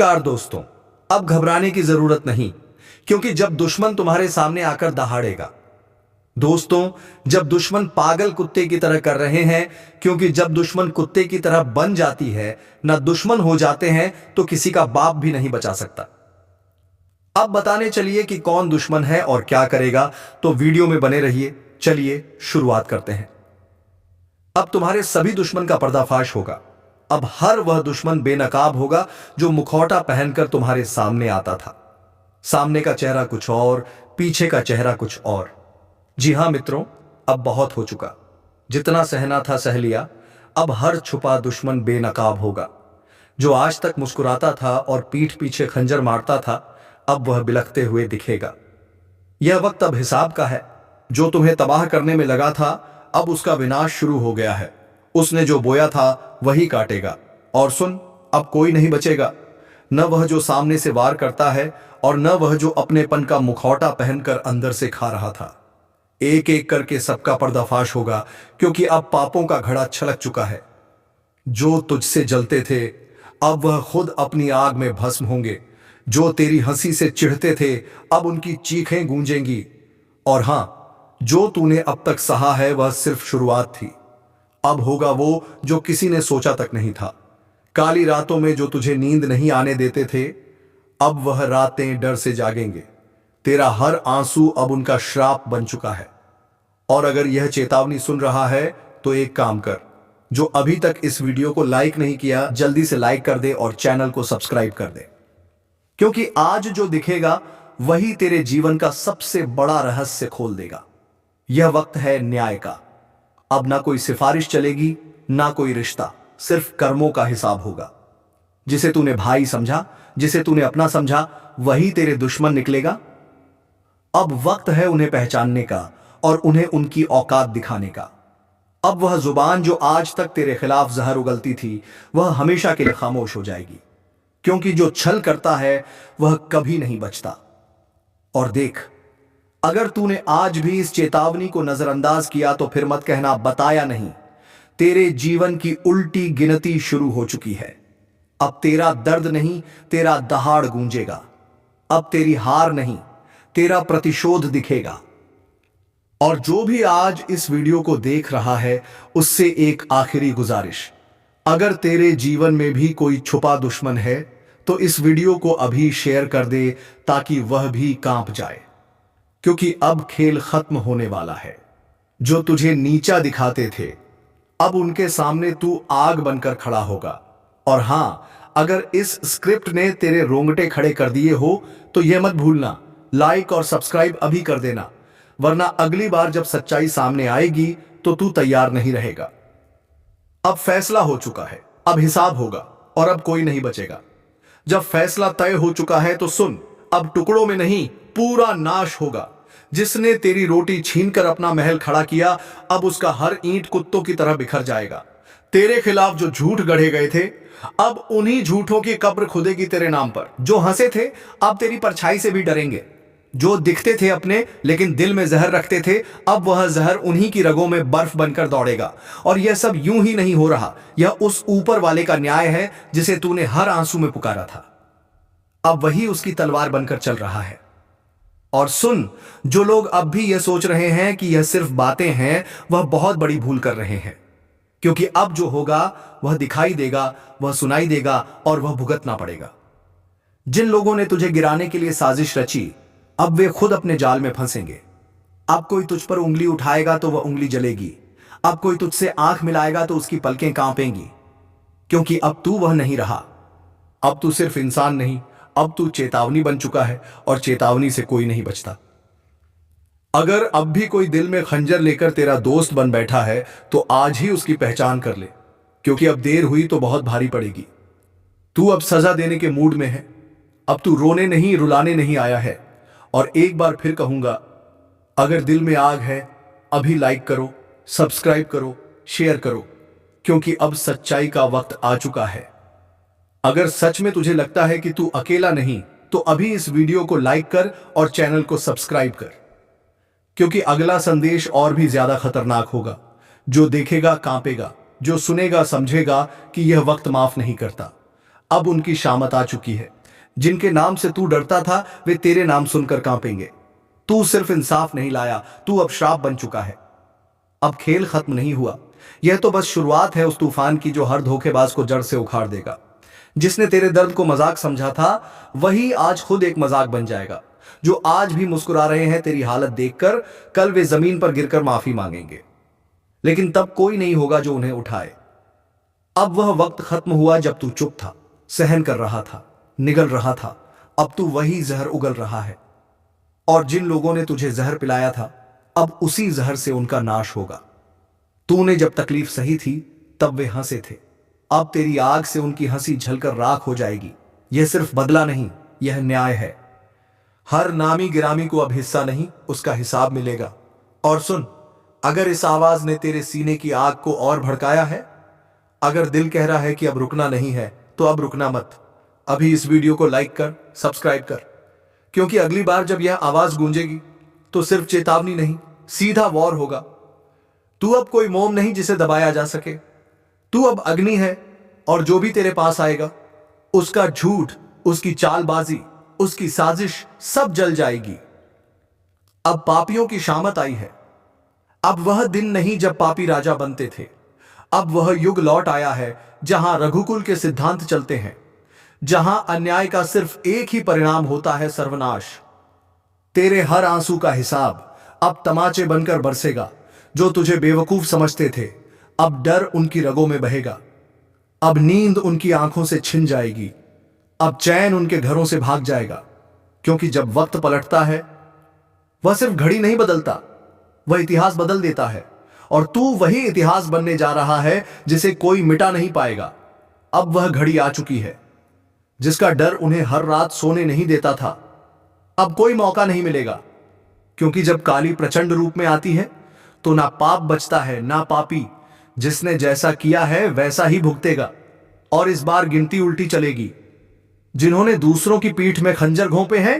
नमस्कार दोस्तों। अब घबराने की जरूरत नहीं, क्योंकि जब दुश्मन तुम्हारे सामने आकर दहाड़ेगा, दोस्तों, जब दुश्मन पागल कुत्ते की तरह कर रहे हैं, क्योंकि जब दुश्मन कुत्ते की तरह बन जाती है, ना दुश्मन हो जाते हैं तो किसी का बाप भी नहीं बचा सकता। अब बताने चलिए कि कौन दुश्मन है और क्या करेगा, तो वीडियो में बने रहिए। चलिए शुरुआत करते हैं। अब तुम्हारे सभी दुश्मन का पर्दाफाश होगा। अब हर वह दुश्मन बेनकाब होगा जो मुखौटा पहनकर तुम्हारे सामने आता था। सामने का चेहरा कुछ और, पीछे का चेहरा कुछ और। जी हां मित्रों, अब बहुत हो चुका। जितना सहना था सह लिया। अब हर छुपा दुश्मन बेनकाब होगा। जो आज तक मुस्कुराता था और पीठ पीछे खंजर मारता था, अब वह बिलखते हुए दिखेगा। यह वक्त अब हिसाब का है। जो तुम्हें तबाह करने में लगा था, अब उसका विनाश शुरू हो गया है। उसने जो बोया था वही काटेगा। और सुन, अब कोई नहीं बचेगा, न वह जो सामने से वार करता है और न वह जो अपनेपन का मुखौटा पहनकर अंदर से खा रहा था। एक एक करके सबका पर्दाफाश होगा, क्योंकि अब पापों का घड़ा छलक चुका है। जो तुझसे जलते थे, अब वह खुद अपनी आग में भस्म होंगे। जो तेरी हंसी से चिढ़ते थे, अब उनकी चीखें गूंजेंगी। और हां, जो तूने अब तक सहा है वह सिर्फ शुरुआत थी। अब होगा वो जो किसी ने सोचा तक नहीं था। काली रातों में जो तुझे नींद नहीं आने देते थे, अब वह रातें डर से जागेंगे। तेरा हर आंसू अब उनका श्राप बन चुका है। और अगर यह चेतावनी सुन रहा है तो एक काम कर, जो अभी तक इस वीडियो को लाइक नहीं किया, जल्दी से लाइक कर दे और चैनल को सब्सक्राइब कर दे, क्योंकि आज जो दिखेगा वही तेरे जीवन का सबसे बड़ा रहस्य खोल देगा। यह वक्त है न्याय का। अब ना कोई सिफारिश चलेगी, ना कोई रिश्ता, सिर्फ कर्मों का हिसाब होगा। जिसे तूने भाई समझा, जिसे तूने अपना समझा, वही तेरे दुश्मन निकलेगा। अब वक्त है उन्हें पहचानने का और उन्हें उनकी औकात दिखाने का। अब वह जुबान जो आज तक तेरे खिलाफ जहर उगलती थी, वह हमेशा के लिए खामोश हो जाएगी, क्योंकि जो छल करता है वह कभी नहीं बचता। और देख, अगर तूने आज भी इस चेतावनी को नजरअंदाज किया तो फिर मत कहना बताया नहीं। तेरे जीवन की उल्टी गिनती शुरू हो चुकी है। अब तेरा दर्द नहीं, तेरा दहाड़ गूंजेगा। अब तेरी हार नहीं, तेरा प्रतिशोध दिखेगा। और जो भी आज इस वीडियो को देख रहा है, उससे एक आखिरी गुजारिश। अगर तेरे जीवन में भी कोई छुपा दुश्मन है, तो इस वीडियो को अभी शेयर कर दे, ताकि वह भी कांप जाए। क्योंकि अब खेल खत्म होने वाला है। जो तुझे नीचा दिखाते थे, अब उनके सामने तू आग बनकर खड़ा होगा। और हां, अगर इस स्क्रिप्ट ने तेरे रोंगटे खड़े कर दिए हो, तो यह मत भूलना, लाइक और सब्सक्राइब अभी कर देना, वरना अगली बार जब सच्चाई सामने आएगी तो तू तैयार नहीं रहेगा। अब फैसला हो चुका है, अब हिसाब होगा और अब कोई नहीं बचेगा। जब फैसला तय हो चुका है तो सुन, अब टुकड़ों में नहीं, पूरा नाश होगा। जिसने तेरी रोटी छीनकर अपना महल खड़ा किया, अब उसका हर ईंट कुत्तों की तरह बिखर जाएगा। तेरे खिलाफ जो झूठ गढ़े गए थे, अब उन्हीं झूठों की कब्र खुदेगी तेरे नाम पर। जो हंसे थे, अब तेरी परछाई से भी डरेंगे। जो दिखते थे अपने, लेकिन दिल में जहर रखते थे, अब वह जहर उन्हीं की रगों में बर्फ बनकर दौड़ेगा। और यह सब यूं ही नहीं हो रहा, यह उस ऊपर वाले का न्याय है जिसे तूने हर आंसू में पुकारा था। अब वही उसकी तलवार बनकर चल रहा है। और सुन, जो लोग अब भी यह सोच रहे हैं कि यह सिर्फ बातें हैं, वह बहुत बड़ी भूल कर रहे हैं। क्योंकि अब जो होगा वह दिखाई देगा, वह सुनाई देगा और वह भुगतना पड़ेगा। जिन लोगों ने तुझे गिराने के लिए साजिश रची, अब वे खुद अपने जाल में फंसेंगे। अब कोई तुझ पर उंगली उठाएगा तो वह उंगली जलेगी। अब कोई तुझसे आंख मिलाएगा तो उसकी पलकें कांपेंगी। क्योंकि अब तू वह नहीं रहा। अब तू सिर्फ इंसान नहीं, अब तू चेतावनी बन चुका है, और चेतावनी से कोई नहीं बचता। अगर अब भी कोई दिल में खंजर लेकर तेरा दोस्त बन बैठा है, तो आज ही उसकी पहचान कर ले, क्योंकि अब देर हुई तो बहुत भारी पड़ेगी। तू अब सजा देने के मूड में है। अब तू रोने नहीं, रुलाने नहीं आया है। और एक बार फिर कहूंगा, अगर दिल में आग है, अभी लाइक करो, सब्सक्राइब करो, शेयर करो, क्योंकि अब सच्चाई का वक्त आ चुका है। अगर सच में तुझे लगता है कि तू अकेला नहीं, तो अभी इस वीडियो को लाइक कर और चैनल को सब्सक्राइब कर, क्योंकि अगला संदेश और भी ज्यादा खतरनाक होगा। जो देखेगा कांपेगा, जो सुनेगा समझेगा कि यह वक्त माफ नहीं करता। अब उनकी शामत आ चुकी है। जिनके नाम से तू डरता था वे तेरे नाम सुनकर कांपेंगे। तू सिर्फ इंसाफ नहीं लाया, तू अब श्राप बन चुका है। अब खेल खत्म नहीं हुआ, यह तो बस शुरुआत है उस तूफान की जो हर धोखेबाज को जड़ से उखाड़ देगा। जिसने तेरे दर्द को मजाक समझा था वही आज खुद एक मजाक बन जाएगा। जो आज भी मुस्कुरा रहे हैं तेरी हालत देखकर, कल वे जमीन पर गिरकर माफी मांगेंगे, लेकिन तब कोई नहीं होगा जो उन्हें उठाए। अब वह वक्त खत्म हुआ जब तू चुप था, सहन कर रहा था, निगल रहा था। अब तू वही जहर उगल रहा है, और जिन लोगों ने तुझे जहर पिलाया था अब उसी जहर से उनका नाश होगा। तूने जब तकलीफ सही थी तब वे हंसे थे, अब तेरी आग से उनकी हंसी झलकर राख हो जाएगी। यह सिर्फ बदला नहीं, यह न्याय है। हर नामी गिरामी को अब हिस्सा नहीं, उसका हिसाब मिलेगा। और सुन, अगर इस आवाज ने तेरे सीने की आग को और भड़काया है, अगर दिल कह रहा है कि अब रुकना नहीं है, तो अब रुकना मत। अभी इस वीडियो को लाइक कर, सब्सक्राइब कर, क्योंकि अगली बार जब यह आवाज गूंजेगी तो सिर्फ चेतावनी नहीं, सीधा वॉर होगा। तू अब कोई मोम नहीं जिसे दबाया जा सके, तू अब अग्नि है, और जो भी तेरे पास आएगा उसका झूठ, उसकी चालबाजी, उसकी साजिश सब जल जाएगी। अब पापियों की शामत आई है। अब वह दिन नहीं जब पापी राजा बनते थे, अब वह युग लौट आया है जहां रघुकुल के सिद्धांत चलते हैं, जहां अन्याय का सिर्फ एक ही परिणाम होता है, सर्वनाश। तेरे हर आंसू का हिसाब अब तमाचे बनकर बरसेगा। जो तुझे बेवकूफ समझते थे अब डर उनकी रगों में बहेगा, अब नींद उनकी आंखों से छिन जाएगी, अब चैन उनके घरों से भाग जाएगा। क्योंकि जब वक्त पलटता है वह सिर्फ घड़ी नहीं बदलता, वह इतिहास बदल देता है। और तू वही इतिहास बनने जा रहा है जिसे कोई मिटा नहीं पाएगा। अब वह घड़ी आ चुकी है जिसका डर उन्हें हर रात सोने नहीं देता था। अब कोई मौका नहीं मिलेगा, क्योंकि जब काली प्रचंड रूप में आती है तो ना पाप बचता है ना पापी। जिसने जैसा किया है वैसा ही भुगतेगा। और इस बार गिनती उल्टी चलेगी। जिन्होंने दूसरों की पीठ में खंजर घोंपे हैं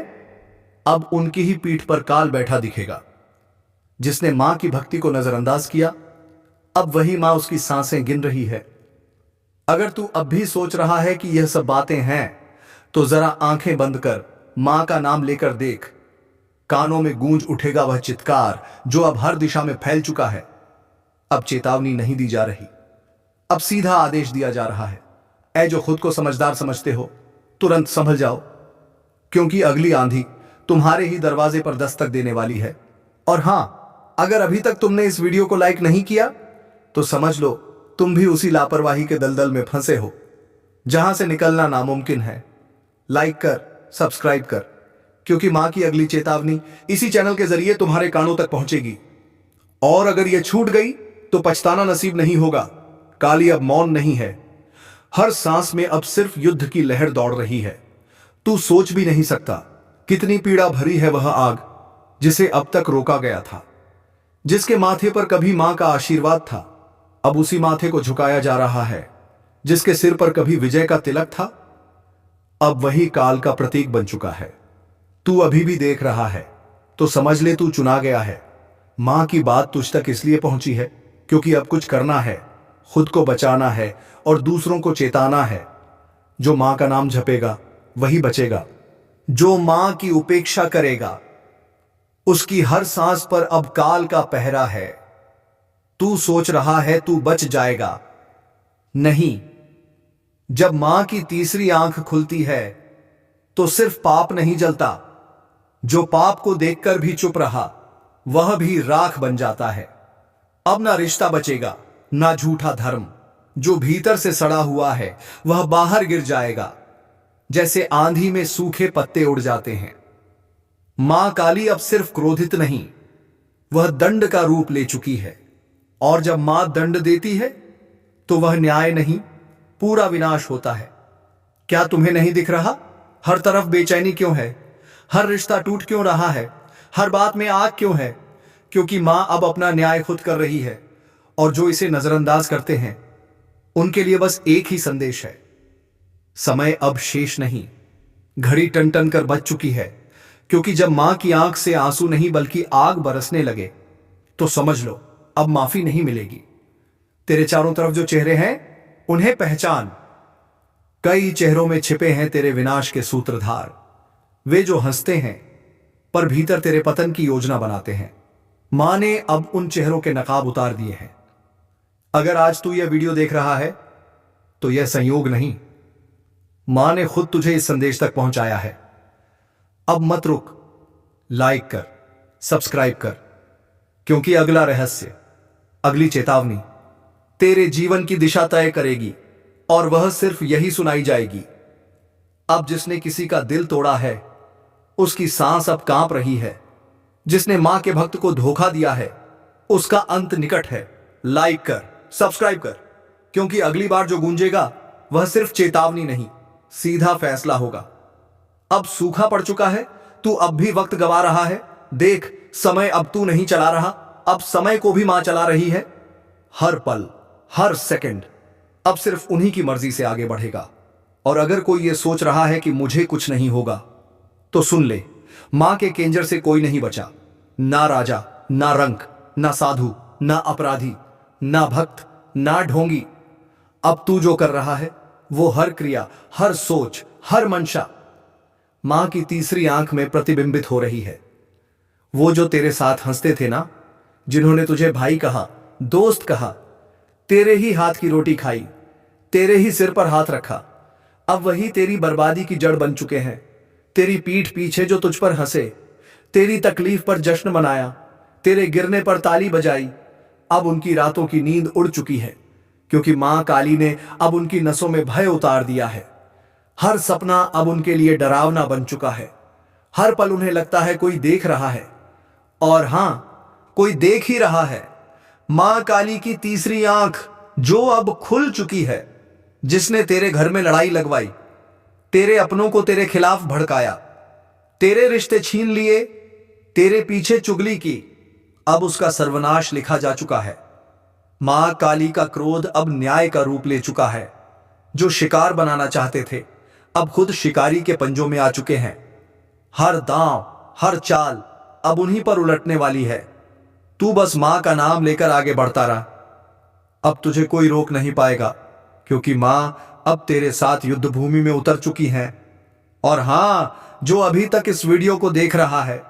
अब उनकी ही पीठ पर काल बैठा दिखेगा। जिसने मां की भक्ति को नजरअंदाज किया अब वही मां उसकी सांसें गिन रही है। अगर तू अब भी सोच रहा है कि यह सब बातें हैं तो जरा आंखें बंद कर मां का नाम लेकर देख। कानों में गूंज उठेगा वह चित्कार जो अब हर दिशा में फैल चुका है। अब चेतावनी नहीं दी जा रही, अब सीधा आदेश दिया जा रहा है। ऐ जो खुद को समझदार समझते हो, तुरंत संभल जाओ, क्योंकि अगली आंधी तुम्हारे ही दरवाजे पर दस्तक देने वाली है। और हां, अगर अभी तक तुमने इस वीडियो को लाइक नहीं किया तो समझ लो तुम भी उसी लापरवाही के दलदल में फंसे हो जहां से निकलना नामुमकिन है। लाइक कर, सब्सक्राइब कर, क्योंकि मां की अगली चेतावनी इसी चैनल के जरिए तुम्हारे कानों तक पहुंचेगी। और अगर यह छूट गई तो पछताना नसीब नहीं होगा। काली अब मौन नहीं है, हर सांस में अब सिर्फ युद्ध की लहर दौड़ रही है। तू सोच भी नहीं सकता कितनी पीड़ा भरी है वह आग जिसे अब तक रोका गया था। जिसके माथे पर कभी मां का आशीर्वाद था अब उसी माथे को झुकाया जा रहा है। जिसके सिर पर कभी विजय का तिलक था अब वही काल का प्रतीक बन चुका है। तू अभी भी देख रहा है तो समझ ले तू चुना गया है। मां की बात तुझ तक इसलिए पहुंची है क्योंकि अब कुछ करना है, खुद को बचाना है और दूसरों को चेताना है। जो मां का नाम जपेगा वही बचेगा। जो मां की उपेक्षा करेगा उसकी हर सांस पर अब काल का पहरा है। तू सोच रहा है तू बच जाएगा, नहीं। जब मां की तीसरी आंख खुलती है तो सिर्फ पाप नहीं जलता, जो पाप को देखकर भी चुप रहा वह भी राख बन जाता है। अब ना रिश्ता बचेगा ना झूठा धर्म। जो भीतर से सड़ा हुआ है वह बाहर गिर जाएगा, जैसे आंधी में सूखे पत्ते उड़ जाते हैं। मां काली अब सिर्फ क्रोधित नहीं, वह दंड का रूप ले चुकी है। और जब मां दंड देती है तो वह न्याय नहीं, पूरा विनाश होता है। क्या तुम्हें नहीं दिख रहा हर तरफ बेचैनी क्यों है? हर रिश्ता टूट क्यों रहा है? हर बात में आग क्यों है? क्योंकि मां अब अपना न्याय खुद कर रही है। और जो इसे नजरअंदाज करते हैं उनके लिए बस एक ही संदेश है, समय अब शेष नहीं। घड़ी टन टन कर बज चुकी है, क्योंकि जब मां की आंख से आंसू नहीं बल्कि आग बरसने लगे तो समझ लो अब माफी नहीं मिलेगी। तेरे चारों तरफ जो चेहरे हैं उन्हें पहचान। कई चेहरों में छिपे हैं तेरे विनाश के सूत्रधार, वे जो हंसते हैं पर भीतर तेरे पतन की योजना बनाते हैं। मां ने अब उन चेहरों के नकाब उतार दिए हैं। अगर आज तू यह वीडियो देख रहा है तो यह संयोग नहीं, मां ने खुद तुझे इस संदेश तक पहुंचाया है। अब मत रुक, लाइक कर, सब्सक्राइब कर, क्योंकि अगला रहस्य, अगली चेतावनी तेरे जीवन की दिशा तय करेगी और वह सिर्फ यही सुनाई जाएगी। अब जिसने किसी का दिल तोड़ा है उसकी सांस अब कांप रही है। जिसने मां के भक्त को धोखा दिया है उसका अंत निकट है। लाइक कर, सब्सक्राइब कर, क्योंकि अगली बार जो गूंजेगा वह सिर्फ चेतावनी नहीं, सीधा फैसला होगा। अब सूखा पड़ चुका है, तू अब भी वक्त गवा रहा है। देख, समय अब तू नहीं चला रहा, अब समय को भी मां चला रही है। हर पल, हर सेकंड अब सिर्फ उन्हीं की मर्जी से आगे बढ़ेगा। और अगर कोई यह सोच रहा है कि मुझे कुछ नहीं होगा, तो सुन ले, मां के केंजर से कोई नहीं बचा। ना राजा, ना रंक, ना साधु, ना अपराधी, ना भक्त, ना ढोंगी। अब तू जो कर रहा है वो हर क्रिया, हर सोच, हर मंशा मां की तीसरी आंख में प्रतिबिंबित हो रही है। वो जो तेरे साथ हंसते थे ना, जिन्होंने तुझे भाई कहा, दोस्त कहा, तेरे ही हाथ की रोटी खाई, तेरे ही सिर पर हाथ रखा, अब वही तेरी बर्बादी की जड़ बन चुके हैं। तेरी पीठ पीछे जो तुझ पर हंसे, तेरी तकलीफ पर जश्न मनाया, तेरे गिरने पर ताली बजाई, अब उनकी रातों की नींद उड़ चुकी है, क्योंकि मां काली ने अब उनकी नसों में भय उतार दिया है। हर सपना अब उनके लिए डरावना बन चुका है। हर पल उन्हें लगता है कोई देख रहा है, और हां, कोई देख ही रहा है। मां काली की तीसरी आंख जो अब खुल चुकी है, जिसने तेरे घर में लड़ाई लगवाई, तेरे अपनों को तेरे खिलाफ भड़काया, तेरे रिश्ते छीन लिए, तेरे पीछे चुगली की, अब उसका सर्वनाश लिखा जा चुका है। मां काली का क्रोध अब न्याय का रूप ले चुका है। जो शिकार बनाना चाहते थे अब खुद शिकारी के पंजों में आ चुके हैं। हर दांव, हर चाल अब उन्हीं पर उलटने वाली है। तू बस मां का नाम लेकर आगे बढ़ता रहा। अब तुझे कोई रोक नहीं पाएगा, क्योंकि मां अब तेरे साथ युद्ध भूमि में उतर चुकी हैं। और हां, जो अभी तक इस वीडियो को देख रहा है,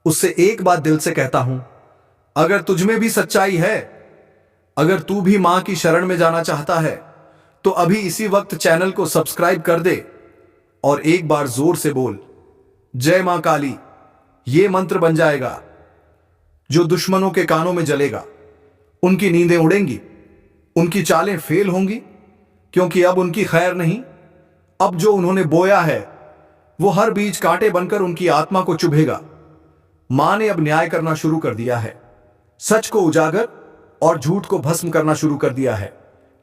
उससे एक बात दिल से कहता हूं, अगर तुझमें भी सच्चाई है, अगर तू भी मां की शरण में जाना चाहता है, तो अभी इसी वक्त चैनल को सब्सक्राइब कर दे और एक बार जोर से बोल, जय मां काली। यह मंत्र बन जाएगा जो दुश्मनों के कानों में जलेगा। उनकी नींदें उड़ेंगी, उनकी चालें फेल होंगी, क्योंकि अब उनकी खैर नहीं। अब जो उन्होंने बोया है वो हर बीज कांटे बनकर उनकी आत्मा को चुभेगा। मां ने अब न्याय करना शुरू कर दिया है। सच को उजागर और झूठ को भस्म करना शुरू कर दिया है।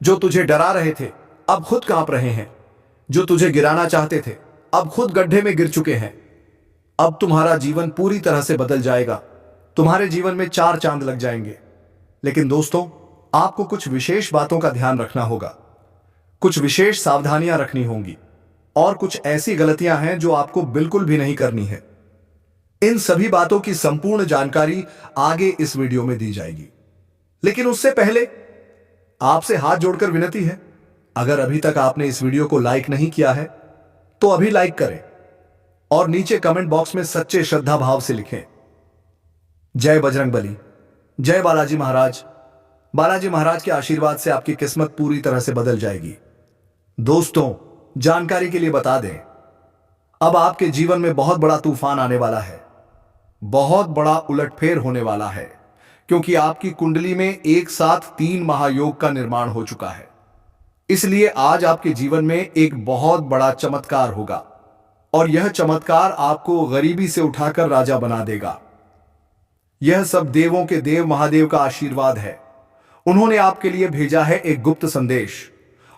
जो तुझे डरा रहे थे अब खुद कांप रहे हैं। जो तुझे गिराना चाहते थे अब खुद गड्ढे में गिर चुके हैं। अब तुम्हारा जीवन पूरी तरह से बदल जाएगा। तुम्हारे जीवन में 4 चांद लग जाएंगे। लेकिन दोस्तों, आपको कुछ विशेष बातों का ध्यान रखना होगा, कुछ विशेष सावधानियां रखनी होंगी, और कुछ ऐसी गलतियां हैं जो आपको बिल्कुल भी नहीं करनी है। इन सभी बातों की संपूर्ण जानकारी आगे इस वीडियो में दी जाएगी। लेकिन उससे पहले आपसे हाथ जोड़कर विनती है, अगर अभी तक आपने इस वीडियो को लाइक नहीं किया है तो अभी लाइक करें और नीचे कमेंट बॉक्स में सच्चे श्रद्धा भाव से लिखें, जय बजरंगबली, जय बालाजी महाराज। बालाजी महाराज के आशीर्वाद से आपकी किस्मत पूरी तरह से बदल जाएगी। दोस्तों, जानकारी के लिए बता दें, अब आपके जीवन में बहुत बड़ा तूफान आने वाला है। बहुत बड़ा उलटफेर होने वाला है, क्योंकि आपकी कुंडली में एक साथ 3 महायोग का निर्माण हो चुका है। इसलिए आज आपके जीवन में एक बहुत बड़ा चमत्कार होगा, और यह चमत्कार आपको गरीबी से उठाकर राजा बना देगा। यह सब देवों के देव महादेव का आशीर्वाद है। उन्होंने आपके लिए भेजा है एक गुप्त संदेश,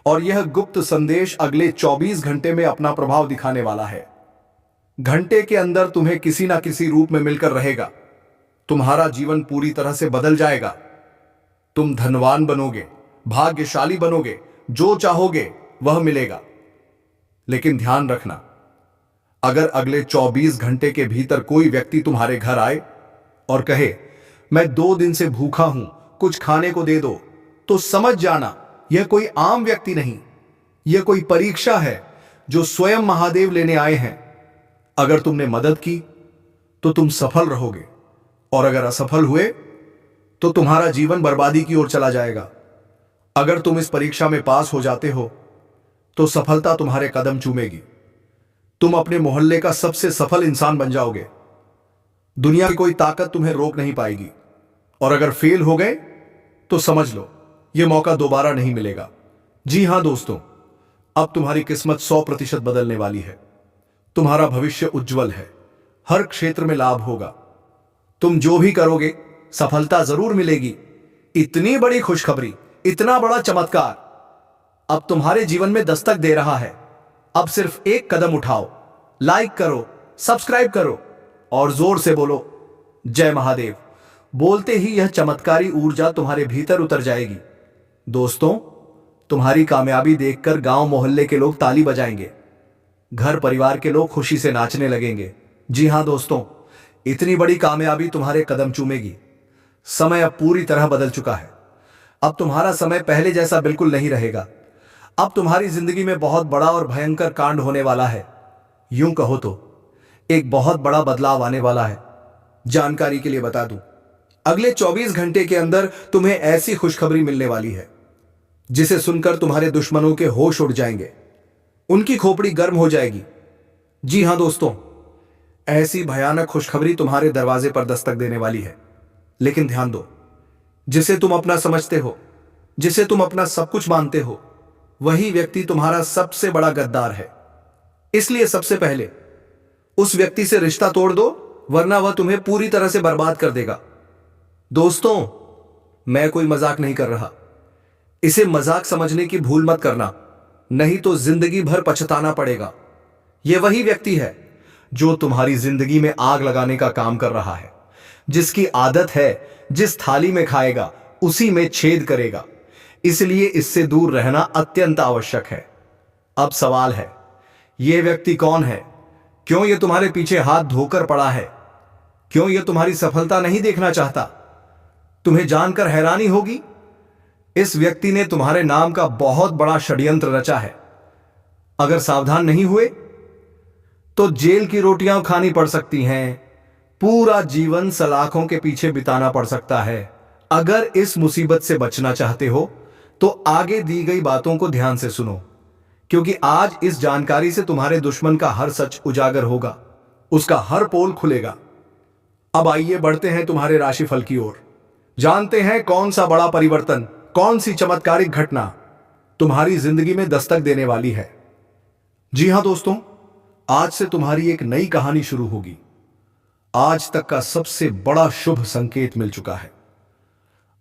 और यह गुप्त संदेश अगले 24 घंटे में अपना प्रभाव दिखाने वाला है। घंटे के अंदर तुम्हें किसी ना किसी रूप में मिलकर रहेगा। तुम्हारा जीवन पूरी तरह से बदल जाएगा। तुम धनवान बनोगे, भाग्यशाली बनोगे, जो चाहोगे वह मिलेगा। लेकिन ध्यान रखना, अगर अगले 24 घंटे के भीतर कोई व्यक्ति तुम्हारे घर आए और कहे, मैं 2 दिन से भूखा हूं, कुछ खाने को दे दो, तो समझ जाना यह कोई आम व्यक्ति नहीं, यह कोई परीक्षा है जो स्वयं महादेव लेने आए हैं। अगर तुमने मदद की तो तुम सफल रहोगे, और अगर असफल हुए तो तुम्हारा जीवन बर्बादी की ओर चला जाएगा। अगर तुम इस परीक्षा में पास हो जाते हो तो सफलता तुम्हारे कदम चूमेगी। तुम अपने मोहल्ले का सबसे सफल इंसान बन जाओगे। दुनिया की कोई ताकत तुम्हें रोक नहीं पाएगी। और अगर फेल हो गए तो समझ लो यह मौका दोबारा नहीं मिलेगा। जी हां दोस्तों, अब तुम्हारी किस्मत 100% बदलने वाली है। तुम्हारा भविष्य उज्जवल है। हर क्षेत्र में लाभ होगा। तुम जो भी करोगे सफलता जरूर मिलेगी। इतनी बड़ी खुशखबरी, इतना बड़ा चमत्कार अब तुम्हारे जीवन में दस्तक दे रहा है। अब सिर्फ एक कदम उठाओ, लाइक करो, सब्सक्राइब करो और जोर से बोलो जय महादेव। बोलते ही यह चमत्कारी ऊर्जा तुम्हारे भीतर उतर जाएगी। दोस्तों, तुम्हारी कामयाबी देखकर गांव मोहल्ले के लोग ताली बजाएंगे। घर परिवार के लोग खुशी से नाचने लगेंगे। जी हां दोस्तों, इतनी बड़ी कामयाबी तुम्हारे कदम चूमेगी। समय अब पूरी तरह बदल चुका है। अब तुम्हारा समय पहले जैसा बिल्कुल नहीं रहेगा। अब तुम्हारी जिंदगी में बहुत बड़ा और भयंकर कांड होने वाला है। यूं कहो तो एक बहुत बड़ा बदलाव आने वाला है। जानकारी के लिए बता दूं, अगले 24 घंटे के अंदर तुम्हें ऐसी खुशखबरी मिलने वाली है जिसे सुनकर तुम्हारे दुश्मनों के होश उड़ जाएंगे, उनकी खोपड़ी गर्म हो जाएगी। जी हां दोस्तों, ऐसी भयानक खुशखबरी तुम्हारे दरवाजे पर दस्तक देने वाली है। लेकिन ध्यान दो, जिसे तुम अपना समझते हो, जिसे तुम अपना सब कुछ मानते हो, वही व्यक्ति तुम्हारा सबसे बड़ा गद्दार है। इसलिए सबसे पहले उस व्यक्ति से रिश्ता तोड़ दो, वरना वह तुम्हें पूरी तरह से बर्बाद कर देगा। दोस्तों, मैं कोई मजाक नहीं कर रहा। इसे मजाक समझने की भूल मत करना, नहीं तो जिंदगी भर पछताना पड़ेगा। यह वही व्यक्ति है जो तुम्हारी जिंदगी में आग लगाने का काम कर रहा है, जिसकी आदत है जिस थाली में खाएगा उसी में छेद करेगा। इसलिए इससे दूर रहना अत्यंत आवश्यक है। अब सवाल है, यह व्यक्ति कौन है? क्यों यह तुम्हारे पीछे हाथ धोकर पड़ा है? क्यों यह तुम्हारी सफलता नहीं देखना चाहता? तुम्हें जानकर हैरानी होगी, इस व्यक्ति ने तुम्हारे नाम का बहुत बड़ा षड्यंत्र रचा है। अगर सावधान नहीं हुए तो जेल की रोटियां खानी पड़ सकती हैं, पूरा जीवन सलाखों के पीछे बिताना पड़ सकता है। अगर इस मुसीबत से बचना चाहते हो तो आगे दी गई बातों को ध्यान से सुनो, क्योंकि आज इस जानकारी से तुम्हारे दुश्मन का हर सच उजागर होगा, उसका हर पोल खुलेगा। अब आइए बढ़ते हैं तुम्हारे राशिफल की ओर। जानते हैं कौन सा बड़ा परिवर्तन, कौन सी चमत्कारिक घटना तुम्हारी जिंदगी में दस्तक देने वाली है। जी हां दोस्तों, आज से तुम्हारी एक नई कहानी शुरू होगी। आज तक का सबसे बड़ा शुभ संकेत मिल चुका है।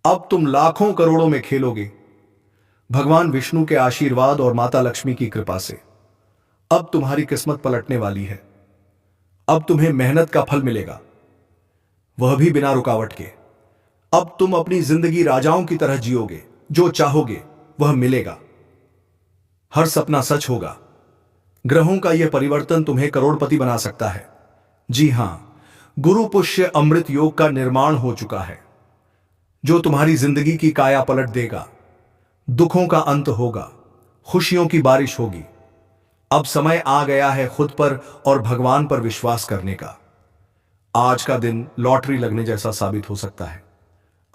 अब तुम लाखों करोड़ों में खेलोगे, भगवान विष्णु के आशीर्वाद और माता लक्ष्मी की कृपा से। अब तुम्हारी किस्मत पलटने वाली है। अब तुम्हें मेहनत का फल मिलेगा, वह भी बिना रुकावट के। अब तुम अपनी जिंदगी राजाओं की तरह जियोगे, जो चाहोगे वह मिलेगा। हर सपना सच होगा। ग्रहों का यह परिवर्तन तुम्हें करोड़पति बना सकता है। जी हां, गुरु पुष्य अमृत योग का निर्माण हो चुका है, जो तुम्हारी जिंदगी की काया पलट देगा। दुखों का अंत होगा, खुशियों की बारिश होगी। अब समय आ गया है खुद पर और भगवान पर विश्वास करने का। आज का दिन लॉटरी लगने जैसा साबित हो सकता है।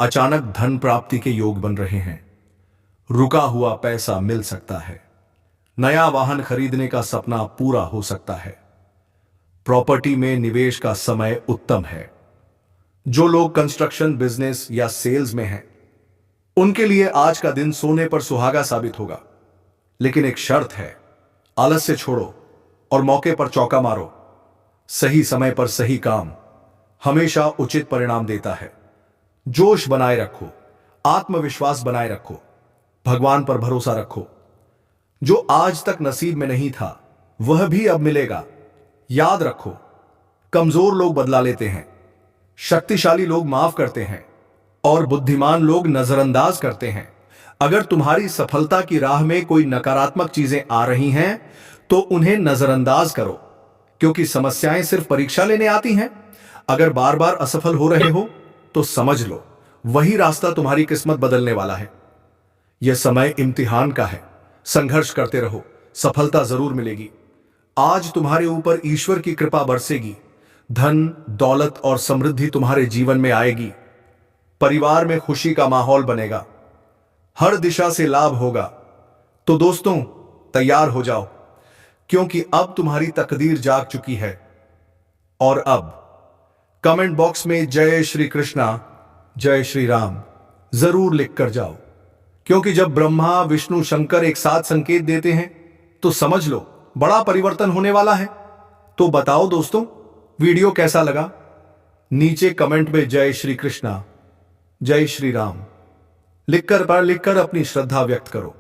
अचानक धन प्राप्ति के योग बन रहे हैं। रुका हुआ पैसा मिल सकता है। नया वाहन खरीदने का सपना पूरा हो सकता है। प्रॉपर्टी में निवेश का समय उत्तम है। जो लोग कंस्ट्रक्शन, बिजनेस या सेल्स में हैं, उनके लिए आज का दिन सोने पर सुहागा साबित होगा। लेकिन एक शर्त है, आलस्य छोड़ो और मौके पर चौका मारो। सही समय पर सही काम हमेशा उचित परिणाम देता है। जोश बनाए रखो, आत्मविश्वास बनाए रखो, भगवान पर भरोसा रखो। जो आज तक नसीब में नहीं था वह भी अब मिलेगा। याद रखो, कमजोर लोग बदला लेते हैं, शक्तिशाली लोग माफ करते हैं और बुद्धिमान लोग नजरअंदाज करते हैं। अगर तुम्हारी सफलता की राह में कोई नकारात्मक चीजें आ रही हैं तो उन्हें नजरअंदाज करो, क्योंकि समस्याएं सिर्फ परीक्षा लेने आती हैं। अगर बार बार असफल हो रहे हो तो समझ लो वही रास्ता तुम्हारी किस्मत बदलने वाला है। यह समय इम्तिहान का है। संघर्ष करते रहो, सफलता जरूर मिलेगी। आज तुम्हारे ऊपर ईश्वर की कृपा बरसेगी। धन, दौलत और समृद्धि तुम्हारे जीवन में आएगी। परिवार में खुशी का माहौल बनेगा। हर दिशा से लाभ होगा। तो दोस्तों, तैयार हो जाओ, क्योंकि अब तुम्हारी तकदीर जाग चुकी है। और अब कमेंट बॉक्स में जय श्री कृष्णा, जय श्री राम जरूर लिख कर जाओ, क्योंकि जब ब्रह्मा, विष्णु, शंकर एक साथ संकेत देते हैं तो समझ लो बड़ा परिवर्तन होने वाला है। तो बताओ दोस्तों, वीडियो कैसा लगा? नीचे कमेंट में जय श्री कृष्णा, जय श्री राम लिखकर अपनी श्रद्धा व्यक्त करो।